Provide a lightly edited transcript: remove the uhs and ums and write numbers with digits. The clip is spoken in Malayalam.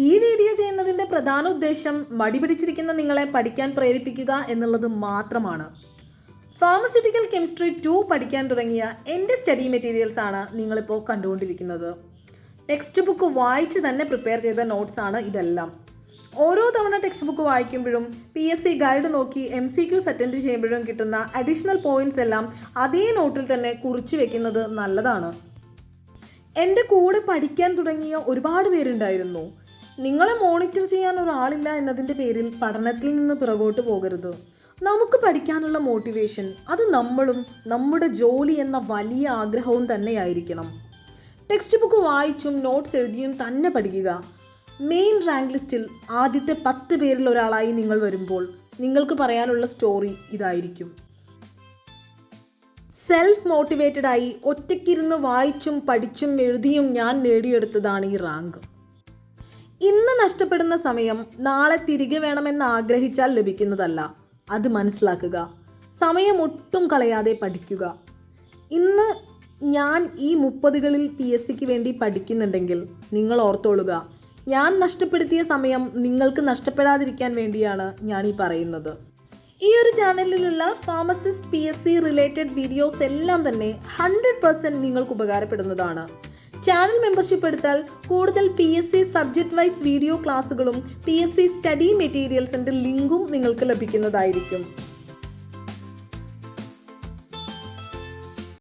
ഈ വീഡിയോ ചെയ്യുന്നതിൻ്റെ പ്രധാന ഉദ്ദേശം മടി പിടിച്ചിരിക്കുന്ന നിങ്ങളെ പഠിക്കാൻ പ്രേരിപ്പിക്കുക എന്നുള്ളത് മാത്രമാണ്. ഫാർമസ്യൂട്ടിക്കൽ കെമിസ്ട്രി 2 പഠിക്കാൻ തുടങ്ങിയ എൻ്റെ സ്റ്റഡി മെറ്റീരിയൽസ് ആണ് നിങ്ങളിപ്പോൾ കണ്ടുകൊണ്ടിരിക്കുന്നത്. ടെക്സ്റ്റ് ബുക്ക് വായിച്ച് തന്നെ പ്രിപ്പയർ ചെയ്ത നോട്ട്സ് ആണ് ഇതെല്ലാം. ഓരോ തവണ ടെക്സ്റ്റ് ബുക്ക് വായിക്കുമ്പോഴും PSC ഗൈഡ് നോക്കി MCQs അറ്റൻഡ് ചെയ്യുമ്പോഴും കിട്ടുന്ന അഡീഷണൽ പോയിന്റ്സ് എല്ലാം അതേ നോട്ടിൽ തന്നെ കുറിച്ച് വെക്കുന്നത് നല്ലതാണ്. എൻ്റെ കൂടെ പഠിക്കാൻ തുടങ്ങിയ ഒരുപാട് പേരുണ്ടായിരുന്നു. നിങ്ങളെ മോണിറ്റർ ചെയ്യാൻ ഒരാളില്ല എന്നതിൻ്റെ പേരിൽ പഠനത്തിൽ നിന്ന് പിറകോട്ട് പോകരുത്. നമുക്ക് പഠിക്കാനുള്ള മോട്ടിവേഷൻ അത് നമ്മളും നമ്മുടെ ജോലി എന്ന വലിയ ആഗ്രഹവും തന്നെയായിരിക്കണം. ടെക്സ്റ്റ് ബുക്ക് വായിച്ചും നോട്ട്സ് എഴുതിയും തന്നെ പഠിക്കുക. മെയിൻ റാങ്ക് ലിസ്റ്റിൽ ആദ്യത്തെ 10 പേരിൽ ഒരാളായി നിങ്ങൾ വരുമ്പോൾ നിങ്ങൾക്ക് പറയാനുള്ള സ്റ്റോറി ഇതായിരിക്കും. സെൽഫ് മോട്ടിവേറ്റഡായി ഒറ്റയ്ക്കിരുന്ന് വായിച്ചും പഠിച്ചും എഴുതിയും ഞാൻ നേടിയെടുത്തതാണ് ഈ റാങ്ക്. ഇന്ന് നഷ്ടപ്പെടുന്ന സമയം നാളെ തിരികെ വേണമെന്ന് ആഗ്രഹിച്ചാൽ ലഭിക്കുന്നതല്ല. അത് മനസ്സിലാക്കുക. സമയം ഒട്ടും കളയാതെ പഠിക്കുക. ഇന്ന് ഞാൻ ഈ 30കളിൽ PSCക്ക് വേണ്ടി പഠിക്കുന്നുണ്ടെങ്കിൽ നിങ്ങൾ ഓർത്തോളുക, ഞാൻ നഷ്ടപ്പെടുത്തിയ സമയം നിങ്ങൾക്ക് നഷ്ടപ്പെടാതിരിക്കാൻ വേണ്ടിയാണ് ഞാൻ ഈ പറയുന്നത്. ഈ ഒരു ചാനലിലുള്ള ഫാർമസിസ്റ്റ് PSC റിലേറ്റഡ് വീഡിയോസ് എല്ലാം തന്നെ 100% നിങ്ങൾക്ക് ഉപകാരപ്പെടുന്നതാണ്. ചാനൽ മെമ്പർഷിപ്പ് എടുത്താൽ കൂടുതൽ PSC സബ്ജക്റ്റ് വൈസ് വീഡിയോ ക്ലാസ്സുകളും PSC സ്റ്റഡി മെറ്റീരിയൽസിൻ്റെ ലിങ്കും നിങ്ങൾക്ക് ലഭിക്കുന്നതായിരിക്കും.